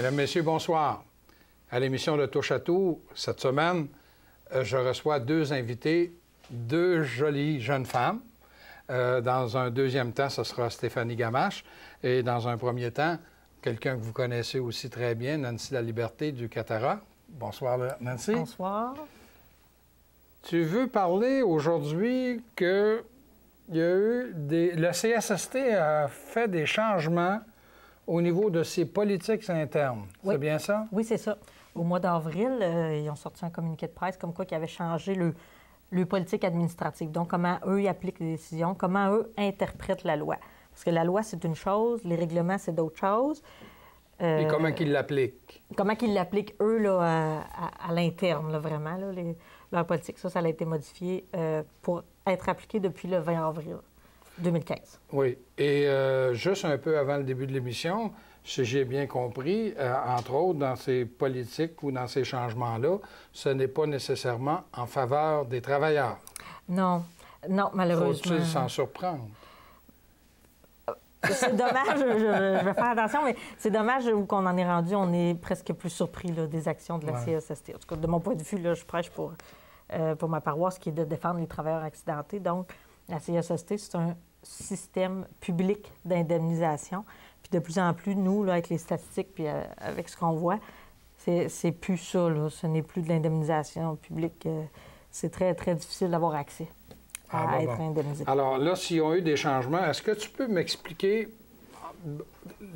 Mesdames, Messieurs, bonsoir. À l'émission de Touche à tout, cette semaine, je reçois deux invités, deux jolies jeunes femmes. Dans un deuxième temps, ce sera Stéphanie Gamache. Et dans un premier temps, quelqu'un que vous connaissez aussi très bien, Nancy Laliberté du Catara. Bonsoir, Nancy. Bonsoir. Tu veux parler aujourd'hui que il y a eu le CSST a fait des changements au niveau de ses politiques internes. Oui. C'est bien ça? Oui, c'est ça. Au mois d'avril, ils ont sorti un communiqué de presse comme quoi ils avaient changé le politique administrative. Donc, comment eux, ils appliquent les décisions, comment eux interprètent la loi. Parce que la loi, c'est une chose, les règlements, c'est d'autres choses. Et comment ils l'appliquent? Comment ils l'appliquent, eux, là, à l'interne, là, vraiment, là, leur politique. Ça a été modifié pour être appliqué depuis le 20 avril 2015. Oui. Et juste un peu avant le début de l'émission, si j'ai bien compris, entre autres, dans ces politiques ou dans ces changements-là, ce n'est pas nécessairement en faveur des travailleurs. Non, non, malheureusement. Faut-il s'en surprendre? C'est dommage, je vais faire attention, mais c'est dommage où qu'on en est rendu. On est presque plus surpris là, des actions de la CSST. En tout cas, de mon point de vue, là, je prêche pour ma paroisse qui est de défendre les travailleurs accidentés. Donc, la CSST, c'est un système public d'indemnisation. Puis de plus en plus, nous, là, avec les statistiques puis avec ce qu'on voit, c'est plus ça, là. Ce n'est plus de l'indemnisation publique. C'est très, très difficile d'avoir accès à être indemnisé. Alors là, s'ils ont eu des changements, est-ce que tu peux m'expliquer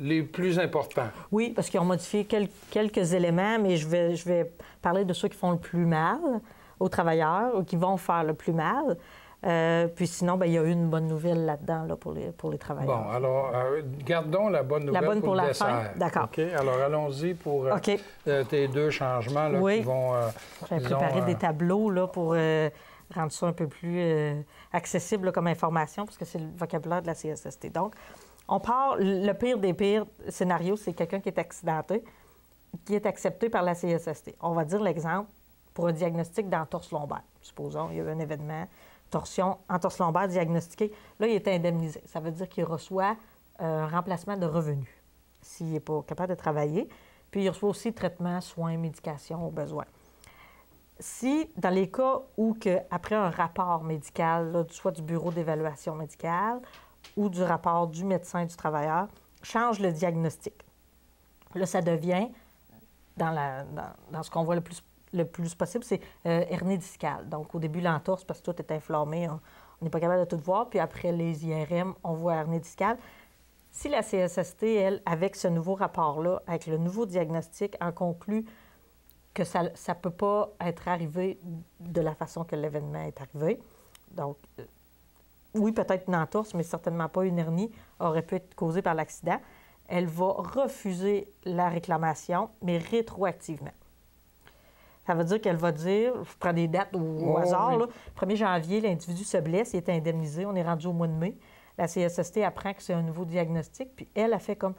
les plus importants? Oui, parce qu'ils ont modifié quelques éléments, mais je vais parler de ceux qui font le plus mal aux travailleurs ou qui vont faire le plus mal. Puis sinon, bien, il y a eu une bonne nouvelle là-dedans là, pour les travailleurs. Bon, alors, gardons la bonne nouvelle pour le la dessert. fin. D'accord. OK? Alors, allons-y pour tes deux changements là, qui vont... J'ai préparé des tableaux là, pour rendre ça un peu plus accessible là, comme information, parce que c'est le vocabulaire de la CSST. Donc, on part... Le pire des pires scénarios, c'est quelqu'un qui est accidenté, qui est accepté par la CSST. On va dire l'exemple pour un diagnostic d'entorse lombaire. Supposons, il y a eu un événement... torsion, entorse lombaire diagnostiquée. Là, il est indemnisé. Ça veut dire qu'il reçoit un remplacement de revenus s'il n'est pas capable de travailler. Puis, il reçoit aussi traitement, soins, médication au besoin. Si, dans les cas où, après un rapport médical, là, soit du bureau d'évaluation médicale ou du rapport du médecin du travailleur, change le diagnostic. Là, ça devient, dans ce qu'on voit le plus possible, c'est hernie discale. Donc, au début, l'entorse, parce que tout est inflammé, on n'est pas capable de tout voir. Puis après les IRM, on voit hernie discale. Si la CSST, elle, avec ce nouveau rapport-là, avec le nouveau diagnostic, en conclut que ça ne peut pas être arrivé de la façon que l'événement est arrivé. Donc, oui, peut-être une entorse, mais certainement pas une hernie, aurait pu être causée par l'accident. Elle va refuser la réclamation, mais rétroactivement. Ça veut dire qu'elle va dire, je prends des dates au hasard, là, 1er janvier, l'individu se blesse, il est indemnisé, on est rendu au mois de mai. La CSST apprend que c'est un nouveau diagnostic, puis elle a fait comme,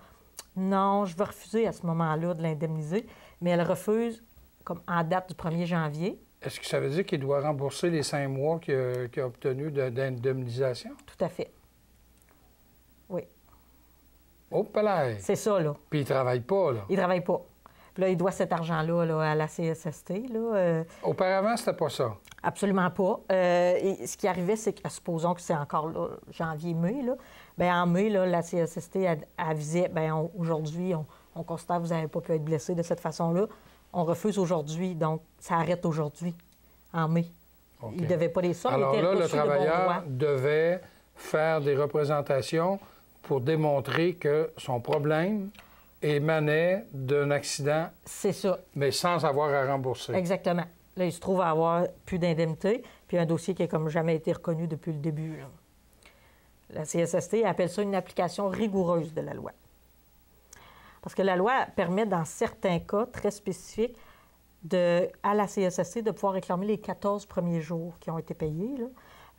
non, je vais refuser à ce moment-là de l'indemniser, mais elle refuse comme en date du 1er janvier. Est-ce que ça veut dire qu'il doit rembourser les 5 mois qu'il a obtenus d'indemnisation? Tout à fait. Oui. Oh, palais! C'est ça, là. Puis il ne travaille pas, là. Il ne travaille pas. Puis là, il doit cet argent-là là, à la CSST. Là, Auparavant, c'était pas ça? Absolument pas. Et ce qui arrivait, c'est que, supposons que c'est encore là, janvier-mai, là, bien, en mai, là, la CSST avisait, bien, aujourd'hui, on constate que vous n'avez pas pu être blessé de cette façon-là. On refuse aujourd'hui, donc ça arrête aujourd'hui, en mai. Okay. Il ne devait pas les sommes. Alors là, le travailleur devait faire des représentations pour démontrer que son problème émanait d'un accident. C'est ça. Mais sans avoir à rembourser. Exactement. Là, il se trouve à avoir plus d'indemnité, puis un dossier qui n'a comme jamais été reconnu depuis le début. Là. La CSST appelle ça une application rigoureuse de la loi. Parce que la loi permet, dans certains cas très spécifiques, à la CSST de pouvoir réclamer les 14 premiers jours qui ont été payés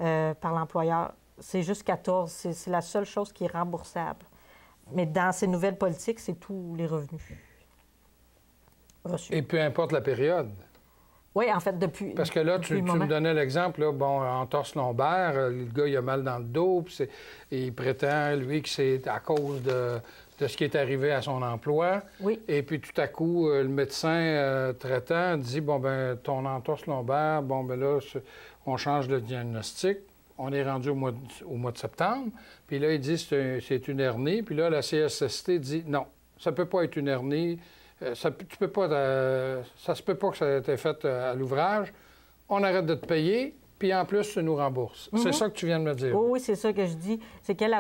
là, par l'employeur. C'est juste 14. C'est la seule chose qui est remboursable. Mais dans ces nouvelles politiques, c'est tous les revenus reçus. Et peu importe la période. Oui, en fait, depuis. Parce que là, tu me donnais l'exemple, là, bon, entorse lombaire, le gars, il a mal dans le dos, puis il prétend, lui, que c'est à cause de ce qui est arrivé à son emploi. Oui. Et puis, tout à coup, le médecin traitant dit, bon, ben ton entorse lombaire, bon, ben là, on change le diagnostic. On est rendu au mois de septembre. Puis là, ils disent c'est une hernie. Puis là, la CSST dit non, ça ne peut pas être une hernie. Ça se peut pas que ça ait été fait à l'ouvrage. On arrête de te payer, puis en plus, tu nous rembourses. C'est ça que tu viens de me dire. Oui, c'est ça que je dis. C'est qu'elle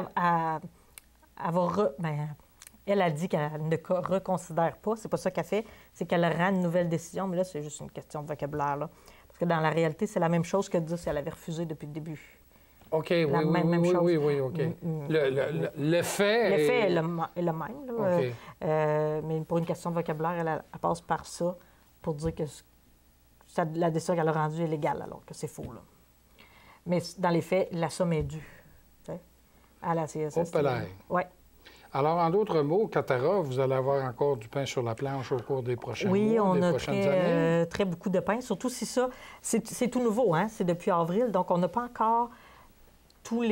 elle a dit qu'elle ne reconsidère pas. C'est pas ça qu'elle fait. C'est qu'elle rend une nouvelle décision. Mais là, c'est juste une question de vocabulaire. Là. Parce que dans la réalité, c'est la même chose que de dire si elle avait refusé depuis le début. OK, oui, OK. L'effet est le même. Là. OK. Mais pour une question de vocabulaire, elle passe par ça pour dire que la décision qu'elle a rendue est légale, alors que c'est faux. Là. Mais dans les faits, la somme est due à la CSST. Oui. Alors, en d'autres mots, Catara, vous allez avoir encore du pain sur la planche au cours des prochains mois, des prochaines années? Très beaucoup de pain, surtout si ça, c'est tout nouveau, hein? C'est depuis avril, donc on n'a pas encore tous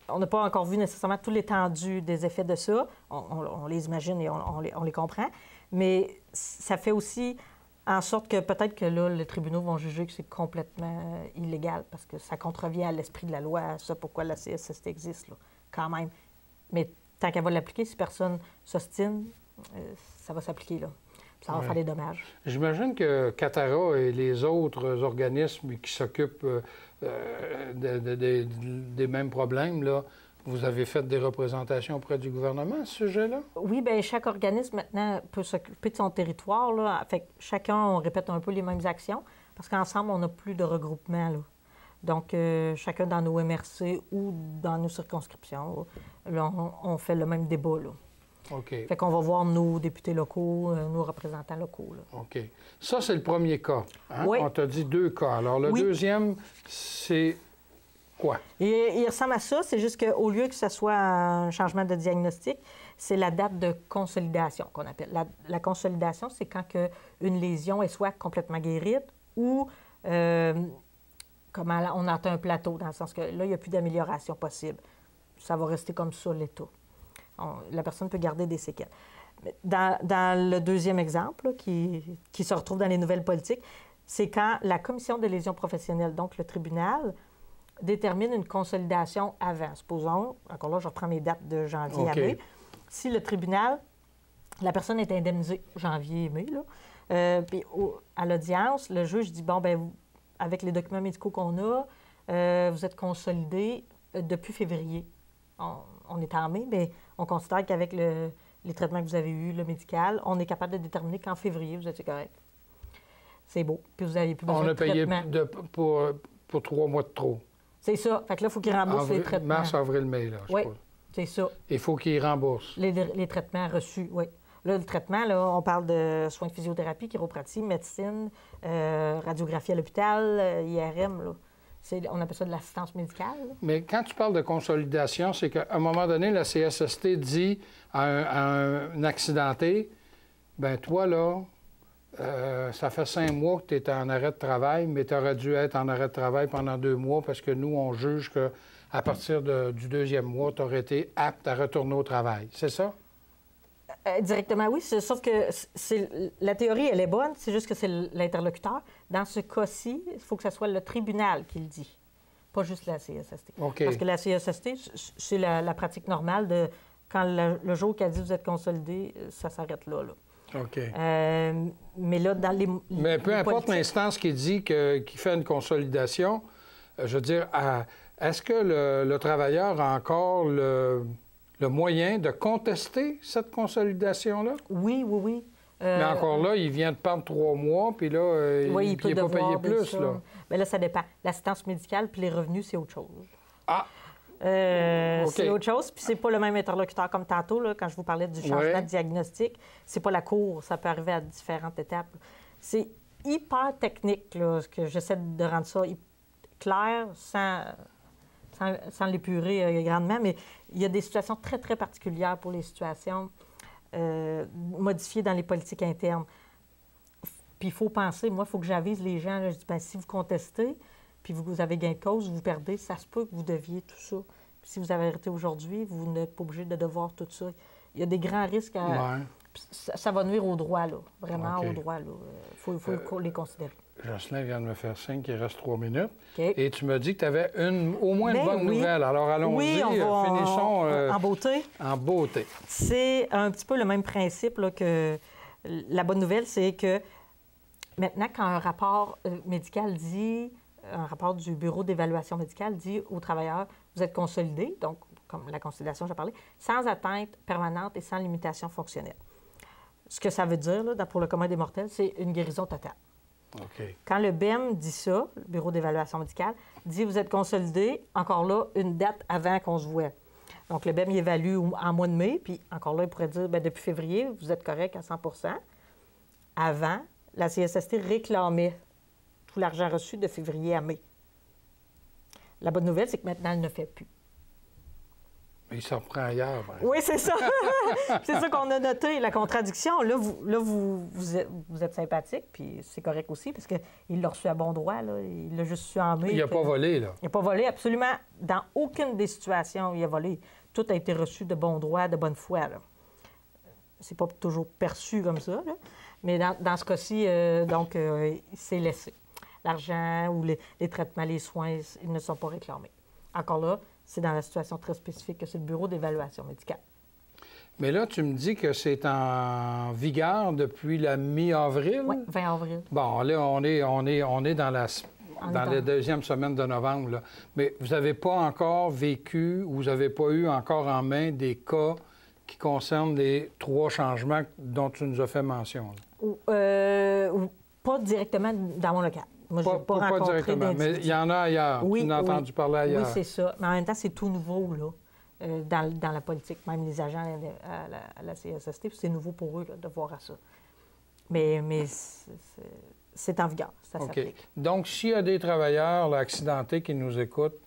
on n'a pas encore vu nécessairement tout l'étendue des effets de ça. On les imagine et on les comprend, mais ça fait aussi en sorte que peut-être que là, les tribunaux vont juger que c'est complètement illégal parce que ça contrevient à l'esprit de la loi, à ça pourquoi la CSST existe, là, quand même. Mais tant qu'elle va l'appliquer, si personne s'ostine, ça va s'appliquer, là. Ça va faire des dommages. J'imagine que Catara et les autres organismes qui s'occupent des mêmes problèmes, là, vous avez fait des représentations auprès du gouvernement à ce sujet-là? Oui, bien, chaque organisme, maintenant, peut s'occuper de son territoire, là. Fait que chacun, on répète un peu les mêmes actions, parce qu'ensemble, on n'a plus de regroupement, là. Donc, chacun dans nos MRC ou dans nos circonscriptions, là, on fait le même débat, là. OK. Fait qu'on va voir nos députés locaux, nos représentants locaux, là. OK. Ça, c'est le premier cas. Hein? Oui. On t'a dit 2 cas. Alors, le deuxième, c'est quoi? Il ressemble à ça, c'est juste qu'au lieu que ce soit un changement de diagnostic, c'est la date de consolidation qu'on appelle. La consolidation, c'est quand une lésion est soit complètement guérie ou comme on atteint un plateau, dans le sens que là, il n'y a plus d'amélioration possible. Ça va rester comme ça, l'état. La personne peut garder des séquelles. Dans le deuxième exemple, là, qui se retrouve dans les nouvelles politiques, c'est quand la commission de lésions professionnelles, donc le tribunal, détermine une consolidation avant. Supposons, encore là, je reprends mes dates de janvier à mai. Si le tribunal, la personne est indemnisée janvier et mai, là, puis à l'audience, le juge dit, bon, bien, avec les documents médicaux qu'on a, vous êtes consolidé depuis février. On est en mai, mais on considère qu'avec les traitements que vous avez eus, le médical, on est capable de déterminer qu'en février, vous étiez correct. C'est beau. Puis vous n'avez plus besoin de traitement. On a payé pour 3 mois de trop. C'est ça. Fait que là, il faut qu'ils remboursent les traitements. Mars, avril, mai, là, je Oui, suppose. c'est ça. Il faut qu'ils remboursent. Les traitements reçus, oui. Là, le traitement, là, on parle de soins de physiothérapie, chiropratie, médecine, radiographie à l'hôpital, IRM, là. On appelle ça de l'assistance médicale. Là. Mais quand tu parles de consolidation, c'est qu'à un moment donné, la CSST dit à un accidenté, bien, toi, là, ça fait 5 mois que tu es en arrêt de travail, mais tu aurais dû être en arrêt de travail pendant 2 mois parce que nous, on juge qu'à partir du 2e mois, tu aurais été apte à retourner au travail. C'est ça? Directement, oui. Sauf que la théorie, elle est bonne. C'est juste que c'est l'interlocuteur. Dans ce cas-ci, il faut que ce soit le tribunal qui le dit, pas juste la CSST. Okay. Parce que la CSST, c'est la pratique normale de quand le jour qu'elle dit vous êtes consolidé, ça s'arrête là. OK. Mais là, dans les... Mais peu importe l'instance qui dit qui fait une consolidation, je veux dire, est-ce que le travailleur a encore le moyen de contester cette consolidation-là? Oui. Mais encore là, il vient de perdre 3 mois, puis là, il n'est pas payé plus. Là. Bien là, ça dépend. L'assistance médicale puis les revenus, c'est autre chose. Ah! C'est autre chose, puis c'est pas le même interlocuteur comme tantôt, là, quand je vous parlais du changement de diagnostic. C'est pas la cour, ça peut arriver à différentes étapes. C'est hyper technique, là, que j'essaie de rendre ça clair sans l'épurer grandement, mais il y a des situations très, très particulières pour les situations modifiées dans les politiques internes. Puis il faut penser, moi, il faut que j'avise les gens. Là, je dis, bien, si vous contestez, puis vous avez gain de cause, vous perdez, ça se peut que vous deviez tout ça. Si vous avez arrêté aujourd'hui, vous n'êtes pas obligé de devoir tout ça. Il y a des grands risques à... Ouais. Ça va nuire aux droits, là. Vraiment OK. aux droits, là. Il faut les considérer. Jocelyn vient de me faire signe qu'il reste 3 minutes. OK. Et tu me dis que tu avais au moins une Ben bonne oui. nouvelle. Alors allons-y, Oui, finissons en beauté. en beauté. C'est un petit peu le même principe là, que la bonne nouvelle, c'est que maintenant, quand un rapport médical dit, un rapport du Bureau d'évaluation médicale dit aux travailleurs, vous êtes consolidés, donc comme la consolidation, j'ai parlé, sans atteinte permanente et sans limitation fonctionnelle. Ce que ça veut dire, là, pour le commun des mortels, c'est une guérison totale. OK. Quand le BEM dit ça, le Bureau d'évaluation médicale, dit vous êtes consolidé, encore là, une date avant qu'on se voit. Donc, le BEM il évalue en mois de mai, puis encore là, il pourrait dire, bien, depuis février, vous êtes correct à 100 % Avant, la CSST réclamait tout l'argent reçu de février à mai. La bonne nouvelle, c'est que maintenant, elle ne fait plus. Il s'en reprend ailleurs. Ben. Oui, c'est ça. C'est ça qu'on a noté, la contradiction. Là, vous êtes sympathique, puis c'est correct aussi, parce qu'il l'a reçu à bon droit. Là. Il l'a juste su en mai. Il n'a pas volé, là. Il n'a pas volé, absolument. Dans aucune des situations où il a volé. Tout a été reçu de bon droit, de bonne foi. C'est pas toujours perçu comme ça, là. Mais dans ce cas-ci, il s'est laissé. L'argent ou les traitements, les soins, ils ne sont pas réclamés. Encore là, c'est dans la situation très spécifique que c'est le Bureau d'évaluation médicale. Mais là, tu me dis que c'est en vigueur depuis la mi-avril? Oui, 20 avril. Bon, là, on est dans la deuxième semaine de novembre, là. Mais vous n'avez pas encore vécu ou vous n'avez pas eu encore en main des cas qui concernent les 3 changements dont tu nous as fait mention, là. Pas directement dans mon local. Moi, je n'ai pas rencontré directement, mais il y en a ailleurs. Oui, tu en as entendu parler ailleurs. Oui, c'est ça. Mais en même temps, c'est tout nouveau, là, dans la politique. Même les agents à la CSST, c'est nouveau pour eux là, de voir à ça. Mais c'est en vigueur, ça s'applique. Donc, s'il y a des travailleurs là, accidentés qui nous écoutent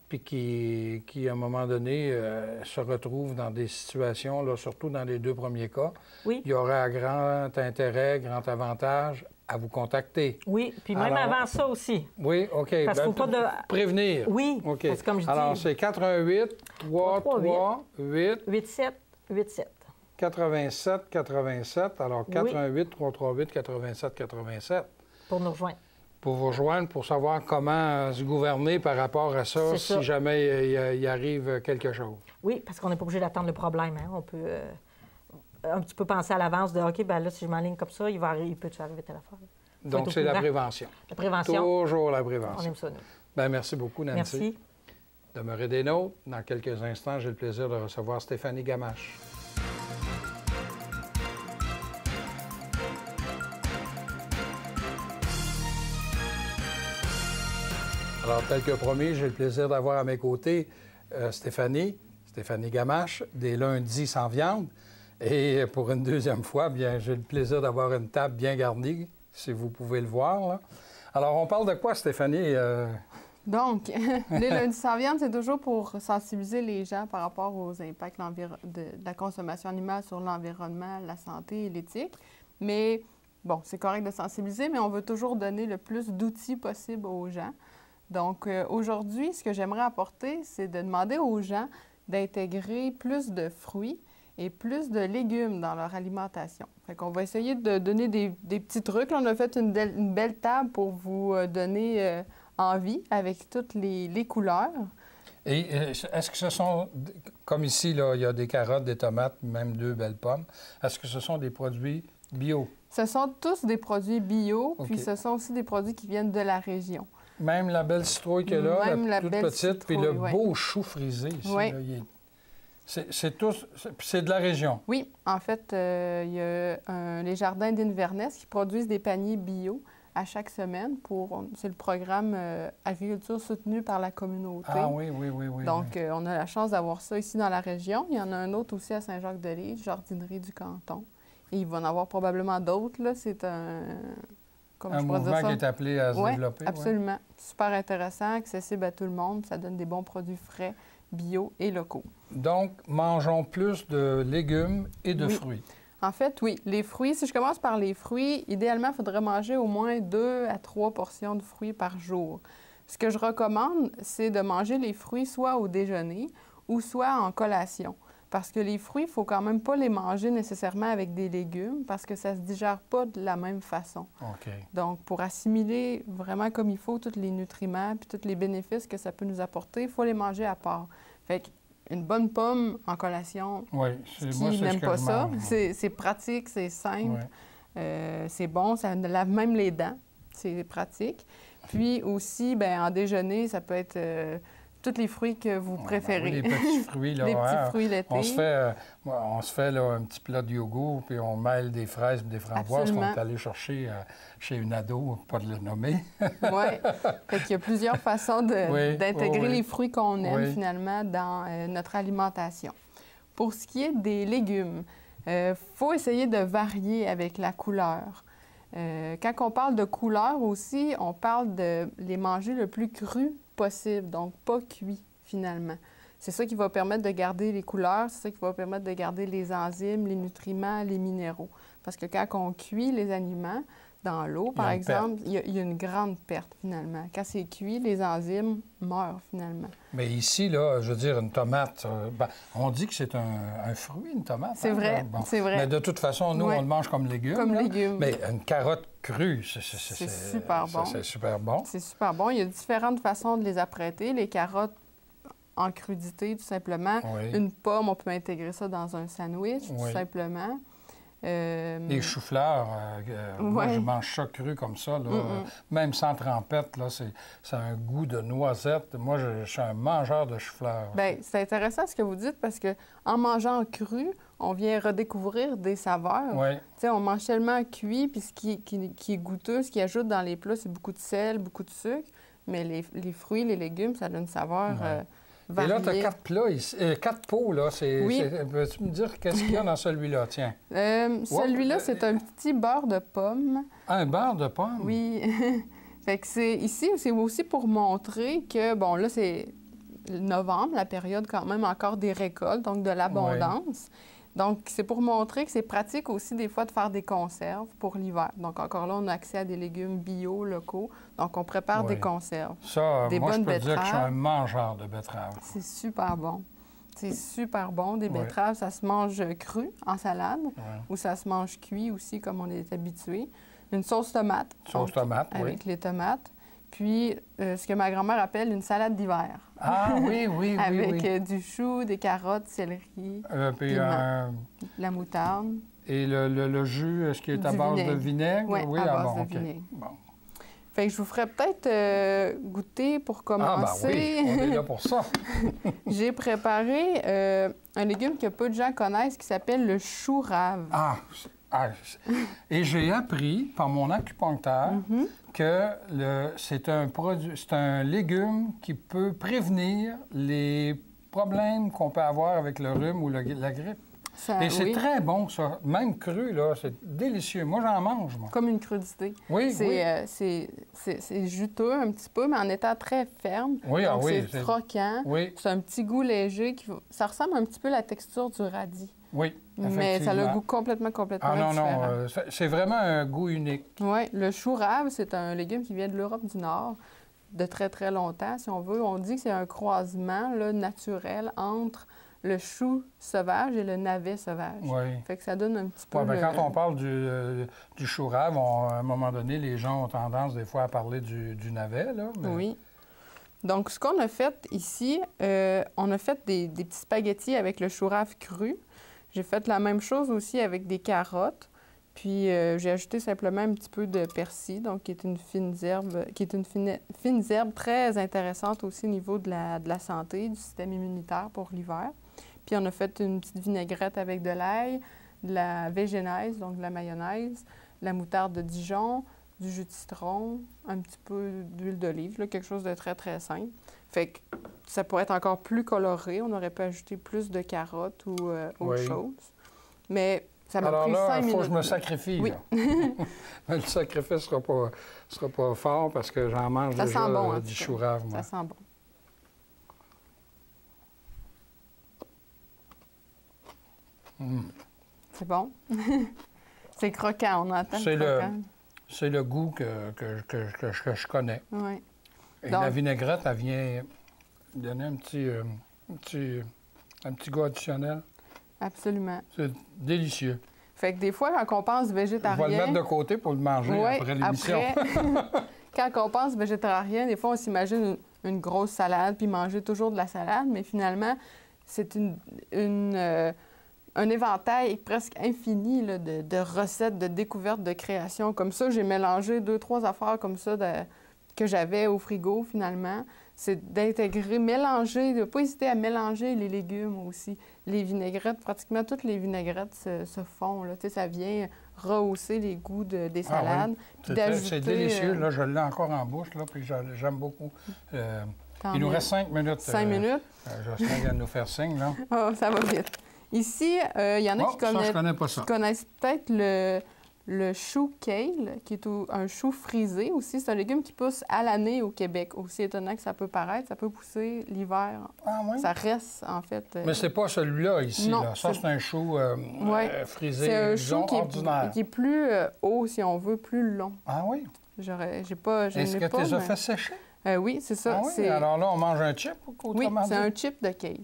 puis qui, à un moment donné, se retrouvent dans des situations, là, surtout dans les 2 premiers cas, oui. Il y aurait grand intérêt, grand avantage à vous contacter. Oui, puis même avant ça aussi. Oui, OK. Parce qu'il ne faut pas de... Prévenir. Oui, OK. parce que comme je dis... Alors, c'est 88 338 87 87. 87 87. Alors, 88 338 87 87. Pour nous rejoindre. Pour vous rejoindre, pour savoir comment se gouverner par rapport à ça, si jamais il arrive quelque chose. Oui, parce qu'on n'est pas obligé d'attendre le problème. Hein? On peut un petit peu penser à l'avance de OK, bien là, si je m'enligne comme ça, il peut arriver telle affaire. Donc, c'est la prévention. La prévention. Toujours la prévention. On aime ça, nous. Bien, merci beaucoup, Nancy. Merci. Demeurez des nôtres. Dans quelques instants, j'ai le plaisir de recevoir Stéphanie Gamache. Alors, tel que promis, j'ai le plaisir d'avoir à mes côtés Stéphanie Gamache, des lundis sans viande. Et pour une deuxième fois, bien, j'ai le plaisir d'avoir une table bien garnie, si vous pouvez le voir, là. Alors, on parle de quoi, Stéphanie? Donc, les lundis sans viande, c'est toujours pour sensibiliser les gens par rapport aux impacts de la consommation animale sur l'environnement, la santé et l'éthique. Mais, bon, c'est correct de sensibiliser, mais on veut toujours donner le plus d'outils possible aux gens. Donc, aujourd'hui, ce que j'aimerais apporter, c'est de demander aux gens d'intégrer plus de fruits et plus de légumes dans leur alimentation. Fait qu'on va essayer de donner des petits trucs. Là, on a fait une belle table pour vous donner envie avec toutes les couleurs. Et est-ce que ce sont, comme ici, là, il y a des carottes, des tomates, même 2 belles pommes, est-ce que ce sont des produits bio? Ce sont tous des produits bio, puis ce sont aussi des produits qui viennent de la région. Même la belle citrouille qu'il y a là, la toute petite, citrouille, puis le beau chou frisé ici. Oui. Là, c'est de la région. Oui, en fait, il y a les jardins d'Inverness qui produisent des paniers bio à chaque semaine. C'est le programme Agriculture soutenue par la communauté. Ah oui. Donc, on a la chance d'avoir ça ici dans la région. Il y en a un autre aussi à Saint-Jacques-de-Lys, jardinerie du canton. Et il va en avoir probablement d'autres, là. C'est un mouvement qui est appelé à se développer. Absolument. Super intéressant, accessible à tout le monde. Ça donne des bons produits frais, bio et locaux. Donc, mangeons plus de légumes et de fruits. En fait, oui. Les fruits, si je commence par les fruits, idéalement, il faudrait manger au moins 2 à 3 portions de fruits par jour. Ce que je recommande, c'est de manger les fruits soit au déjeuner ou soit en collation. Parce que les fruits, il ne faut quand même pas les manger nécessairement avec des légumes parce que ça ne se digère pas de la même façon. OK. Donc, pour assimiler vraiment comme il faut tous les nutriments puis tous les bénéfices que ça peut nous apporter, il faut les manger à part. Fait qu'une bonne pomme en collation, Oui, qui n'aime pas ça, c'est pratique, c'est simple, c'est bon, ça lave même les dents, c'est pratique. Puis aussi, bien, en déjeuner, ça peut être tous les fruits que vous préférez. Ben oui, les petits fruits, là. Les petits fruits l'été. On se fait là, un petit plat de yogourt, puis on mêle des fraises et des framboises qu'on est allé chercher chez une ado, pas de le nommer. Oui. Fait qu'il y a plusieurs façons d'intégrer les fruits qu'on aime, finalement, dans notre alimentation. Pour ce qui est des légumes, il faut essayer de varier avec la couleur. Quand on parle de couleur aussi, on parle de les manger le plus cru possible, donc pas cuit finalement. C'est ça qui va permettre de garder les couleurs, c'est ça qui va permettre de garder les enzymes, les nutriments, les minéraux. Parce que quand on cuit les aliments dans l'eau, par exemple, il y a une grande perte finalement. Quand c'est cuit, les enzymes meurent finalement. Mais ici, là, je veux dire, une tomate, on dit que c'est un fruit, une tomate. C'est vrai, c'est vrai. Mais de toute façon, nous, on le mange comme légume. Comme légume. Mais une carotte crue, c'est super bon. C'est super bon. C'est super bon. Il y a différentes façons de les apprêter. Les carottes en crudité, tout simplement. Une pomme, on peut intégrer ça dans un sandwich, tout simplement. Les choux-fleurs, moi, je mange ça cru comme ça, là, même sans trempette, là, ça a un goût de noisette. Moi, je suis un mangeur de choux-fleurs. Bien, c'est intéressant ce que vous dites parce que en mangeant cru, on vient redécouvrir des saveurs. Oui. Tu sais, on mange tellement cuit, puis ce qui est goûteux, ce qui ajoute dans les plats, c'est beaucoup de sel, beaucoup de sucre, mais les fruits, les légumes, ça donne une saveur Et là, tu as 4 plats ici, 4 pots, là. Peux-tu me dire qu'est-ce qu'il y a dans celui-là? Tiens. Celui-là, c'est un petit beurre de pomme. Un beurre de pomme? Oui. Fait que c'est aussi pour montrer que, bon, là, c'est novembre, la période quand même encore des récoltes, donc de l'abondance. Donc, c'est pour montrer que c'est pratique aussi des fois de faire des conserves pour l'hiver. Donc, encore là, on a accès à des légumes bio, locaux. Donc, on prépare des conserves. Ça, des moi, bonnes je peux dire que je suis un betteraves. mangeur de betteraves. C'est super bon. C'est super bon. Des betteraves, ça se mange cru en salade ou ça se mange cuit aussi, comme on est habitué. Une sauce tomate. Sauce tomate, avec les tomates. Puis, ce que ma grand-mère appelle une salade d'hiver. Ah oui, oui, oui. Avec du chou, des carottes, céleri, la moutarde. Et le jus, est-ce qu'il est à base de vinaigre? Oui, à base de vinaigre. Bon. Fait que je vous ferais peut-être goûter pour commencer. Ah, ben oui, on est là pour ça. J'ai préparé un légume que peu de gens connaissent qui s'appelle le chou rave. Et j'ai appris par mon acupuncteur que c'est un légume qui peut prévenir les problèmes qu'on peut avoir avec le rhume ou la grippe. Et c'est très bon, ça. Même cru, là, c'est délicieux. Moi, j'en mange, moi. Comme une crudité. Oui, c'est juteux un petit peu, mais en étant très ferme. Oui, donc, c'est croquant. Oui. C'est un petit goût léger. Ça ressemble un petit peu à la texture du radis. Oui, mais ça a le goût complètement différent. Non, c'est vraiment un goût unique. Oui, le chou rave, c'est un légume qui vient de l'Europe du Nord de très, très longtemps, si on veut. On dit que c'est un croisement là, naturel entre le chou sauvage et le navet sauvage. Oui. Fait que ça donne un petit peu... Quand on parle du chou rave, à un moment donné, les gens ont tendance des fois à parler du navet, là. Mais... Oui. Donc, ce qu'on a fait ici, on a fait des petits spaghettis avec le chou rave cru. J'ai fait la même chose aussi avec des carottes. Puis, j'ai ajouté simplement un petit peu de persil, donc qui est une fine herbe très intéressante aussi au niveau de la santé, du système immunitaire pour l'hiver. Puis, on a fait une petite vinaigrette avec de l'ail, de la végénaise, donc de la mayonnaise, de la moutarde de Dijon, du jus de citron, un petit peu d'huile d'olive, quelque chose de très, très simple. Fait que ça pourrait être encore plus coloré. On aurait pu ajouter plus de carottes ou autre chose. Mais ça m'a pris 5 minutes. Alors là, il faut que je me sacrifie. Oui. Mais le sacrifice ne sera pas fort parce que j'en mange ça déjà sent bon, du chou rave, moi. Ça sent bon. C'est bon? C'est croquant, on entend le croquant. C'est le goût que je connais. Oui. Et Donc, la vinaigrette, elle vient donner un petit goût additionnel. absolument. C'est délicieux. Fait que des fois, quand on pense Je végétarien... vais le mettre de côté pour le manger après l'émission. Quand on pense végétarien, des fois, on s'imagine une grosse salade, puis manger toujours de la salade, mais finalement, c'est un éventail presque infini là, de recettes, de découvertes, de créations. Comme ça, j'ai mélangé 2-3 affaires comme ça que j'avais au frigo, finalement. C'est d'intégrer, mélanger, de ne pas hésiter à mélanger les légumes aussi. Les vinaigrettes, pratiquement toutes les vinaigrettes se font. Là. Tu sais, ça vient rehausser les goûts des salades. Oui. C'est délicieux. Là, je l'ai encore en bouche, là, puis j'aime beaucoup. Il nous reste 5 minutes. 5 minutes. Jocelyn vient de nous faire signe, là. Oh, ça va vite. Ici, il y en a qui connaissent peut-être le chou kale, qui est un chou frisé aussi. C'est un légume qui pousse à l'année au Québec. Aussi étonnant que ça peut paraître, ça peut pousser l'hiver. Ah oui? Ça reste, en fait... Mais c'est pas celui-là ici. Non, là. Ça, c'est un chou frisé, c'est un chou ordinaire. qui est plus haut, si on veut, plus long. Ah oui? Est-ce que tu les as fait sécher? Oui, c'est ça. Ah oui? Alors là, on mange un chip? Oui, c'est un chip de kale.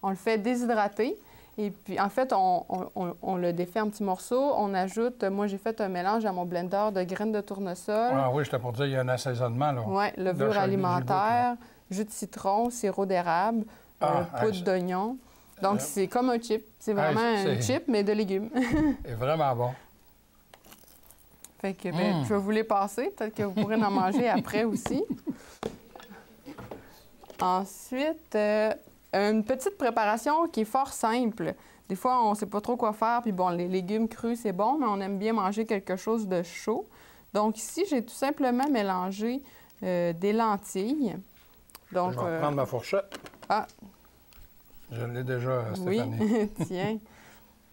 On le fait déshydrater. Et puis, en fait, on le défait en petits morceaux. On ajoute, moi, j'ai fait un mélange à mon blender de graines de tournesol. Ah oui, j'étais pour dire, il y a un assaisonnement, là. Oui, levure alimentaire, jus de citron, sirop d'érable, poudre d'oignon. Donc, c'est comme un chip. C'est vraiment un chip, mais de légumes. C'est vraiment bon. Fait que, je vais vous les passer. Peut-être que vous pourrez en manger après aussi. Ensuite... une petite préparation qui est fort simple. Des fois, on ne sait pas trop quoi faire, puis bon, les légumes crus, c'est bon, mais on aime bien manger quelque chose de chaud. Donc ici, j'ai tout simplement mélangé des lentilles. Donc, je vais prendre ma fourchette. Ah! Je l'ai déjà, Stéphanie. Oui, tiens.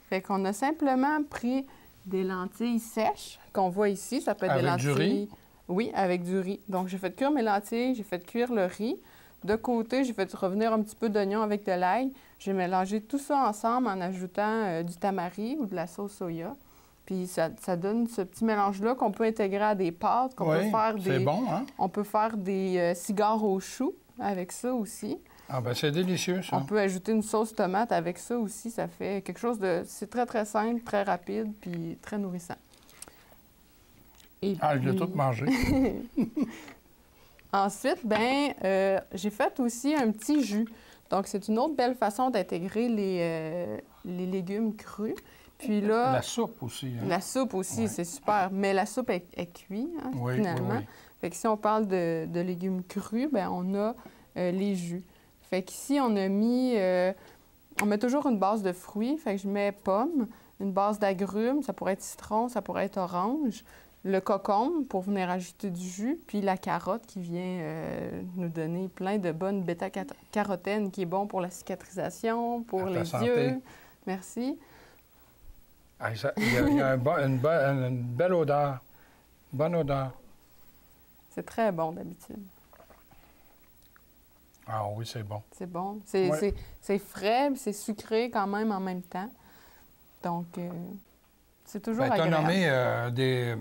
Fait qu'on a simplement pris des lentilles sèches qu'on voit ici. Ça peut être des lentilles... Avec du riz? Oui, avec du riz. Donc, j'ai fait cuire mes lentilles, j'ai fait cuire le riz. De côté, j'ai fait revenir un petit peu d'oignon avec de l'ail. J'ai mélangé tout ça ensemble en ajoutant du tamari ou de la sauce soya. Puis ça donne ce petit mélange-là qu'on peut intégrer à des pâtes, qu'on peut faire des... c'est bon, hein? On peut faire des cigares au chou avec ça aussi. Ah ben c'est délicieux, ça. On peut ajouter une sauce tomate avec ça aussi. Ça fait quelque chose de... C'est très, très simple, très rapide, puis très nourrissant. Et je l'ai tout mangé. Ensuite, j'ai fait aussi un petit jus. Donc, c'est une autre belle façon d'intégrer les légumes crus. Puis là... La soupe aussi. Hein? La soupe aussi, c'est super. Mais la soupe est cuite, hein, finalement. Oui. Fait que si on parle de légumes crus, on a les jus. Fait qu'ici, on a mis... on met toujours une base de fruits. Fait que je mets pomme, une base d'agrumes. Ça pourrait être citron, ça pourrait être orange. Le cocombe pour venir ajouter du jus, puis la carotte qui vient nous donner plein de bonnes bêta-carotènes qui est bon pour la cicatrisation, pour les yeux. Merci. Il y a une belle odeur. Bonne odeur. C'est très bon d'habitude. Ah oui, c'est bon. C'est bon. C'est frais, c'est sucré quand même en même temps. Donc... c'est toujours agréable. Tu as nommé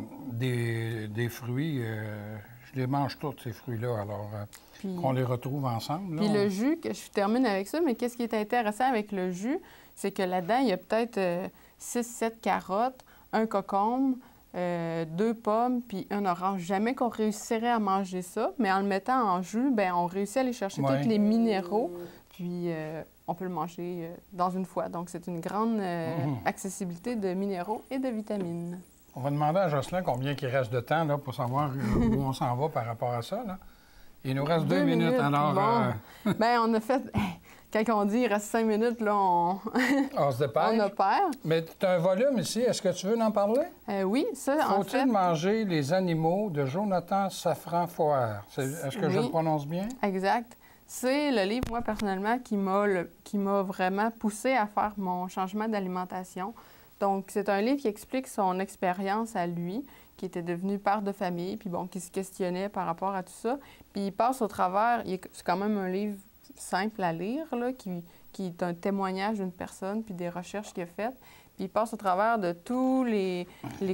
des fruits. Je les mange tous, ces fruits-là, alors qu'on les retrouve ensemble. Là. Puis le jus, que je termine avec ça, mais qu'est-ce qui est intéressant avec le jus, c'est que là-dedans, il y a peut-être 6-7 carottes, un cocombe, 2 pommes, puis un orange. Jamais qu'on réussirait à manger ça, mais en le mettant en jus, on réussit à aller chercher tous les minéraux, puis... on peut le manger dans une fois. Donc, c'est une grande accessibilité de minéraux et de vitamines. On va demander à Jocelyn combien il reste de temps là, pour savoir où on s'en va par rapport à ça. Là. Il nous reste 2 minutes. Alors, bon. On a fait... Quand on dit il reste 5 minutes, là, on se dépêche. On opère. Mais tu as un volume ici. Est-ce que tu veux en parler? Oui, ça, en fait... Faut-il manger les animaux de Jonathan Safran-Foer? Est-ce que je le prononce bien? Exact. C'est le livre, moi, personnellement, qui m'a vraiment poussé à faire mon changement d'alimentation. Donc, c'est un livre qui explique son expérience à lui, qui était devenu père de famille, puis qui se questionnait par rapport à tout ça. Puis il passe au travers, c'est quand même un livre simple à lire, là, qui est un témoignage d'une personne, puis des recherches qu'il a faites. Puis il passe au travers de tous les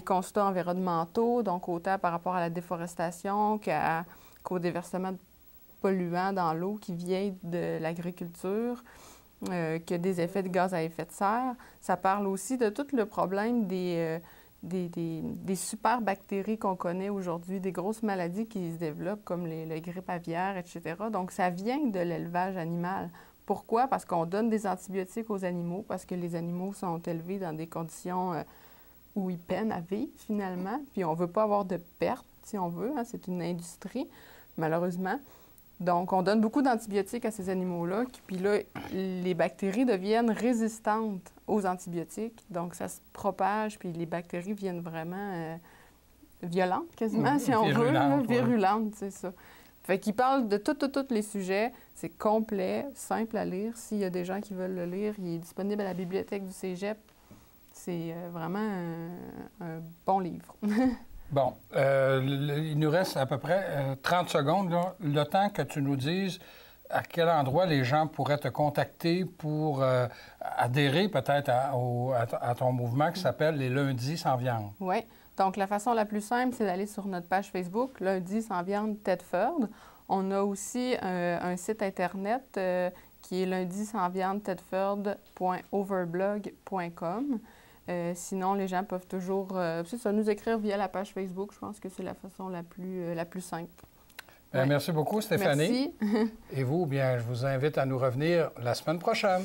constats environnementaux, donc autant par rapport à la déforestation qu'au déversement polluants dans l'eau qui viennent de l'agriculture, qui a des effets de gaz à effet de serre. Ça parle aussi de tout le problème des super bactéries qu'on connaît aujourd'hui, des grosses maladies qui se développent comme la grippe aviaire, etc. Donc, ça vient de l'élevage animal. Pourquoi? Parce qu'on donne des antibiotiques aux animaux, parce que les animaux sont élevés dans des conditions où ils peinent à vivre, finalement. Puis on ne veut pas avoir de pertes, si on veut. Hein. C'est une industrie, malheureusement. Donc, on donne beaucoup d'antibiotiques à ces animaux-là. Puis là, les bactéries deviennent résistantes aux antibiotiques. Donc, ça se propage, puis les bactéries viennent vraiment violentes, quasiment, si on veut. Virulentes, c'est ça. Fait qu'il parle de tous les sujets. C'est complet, simple à lire. S'il y a des gens qui veulent le lire, il est disponible à la bibliothèque du Cégep. C'est vraiment un bon livre. Bon, il nous reste à peu près 30 secondes, là, le temps que tu nous dises à quel endroit les gens pourraient te contacter pour adhérer peut-être à ton mouvement qui s'appelle les Lundis sans viande. Oui. Donc, la façon la plus simple, c'est d'aller sur notre page Facebook, Lundi sans viande Tedford. On a aussi un site Internet qui est lundisansviandetedford.overblog.com. Sinon, les gens peuvent toujours nous écrire via la page Facebook. Je pense que c'est la façon la plus simple. Bien, ouais. Merci beaucoup, Stéphanie. Merci. Et vous, bien, je vous invite à nous revenir la semaine prochaine.